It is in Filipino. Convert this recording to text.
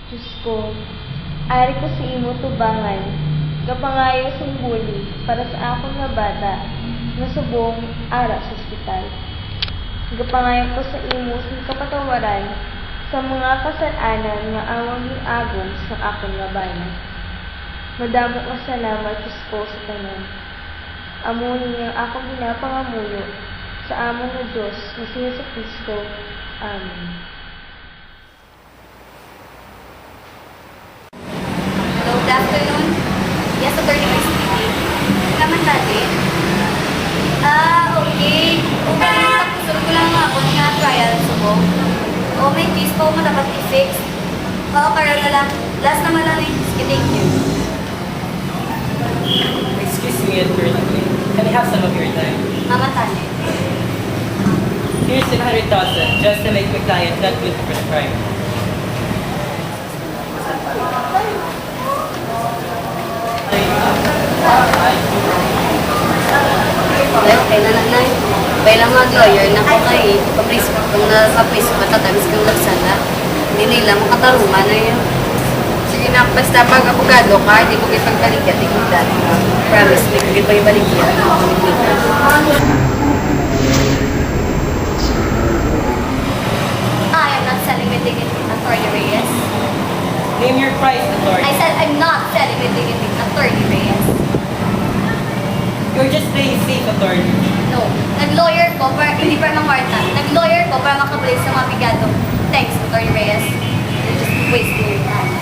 Diyos ko, ari ko sa imo tubangan, kapangayo sumbuli para sa akong nga bata, na subong ara sa ospital. Gapangayo ko sa imo sa kapatawaran sa mga kasalanan nga awang agom sa akong nga bayan. Madamo nga salamat, Diyos ko, sa tanan. Amo niya akong ginapangamuyo sa among nga Diyos na si Jesucristo. Amen. Hello, good afternoon. Yes, Attorney Vice speaking. Naman natin. Okay. Kung tapos ko lang ako nga trial subong. O may case po mo dapat i-fix. Oo, karoon na lang. Last naman lang eh. Sige, thank you. Excuse me, attorney. Can I have some of your time? Mama Tane. Here's 700,000 just to make my client not good for the crime. Okay na nanay. Bayang mga lawyer na ko kay papris kung nasa place matatamis kang lagsana. Hindi nila makatarungan na yun. Sige na, basta pag abogado ka, di ko ipagbaligyan, di ko dati. Promise, di ko ipagbaligyan. I am not selling with dignity, Attorney Reyes. Name your price, attorney. I said I'm not selling with dignity, Attorney Reyes. You're just playing safe, attorney. No, nag-lawyer ko para, hindi para mangwarta. Nag-lawyer ko para makabalik sa mga bigado. Thanks, Attorney Reyes. You're just wasting your time.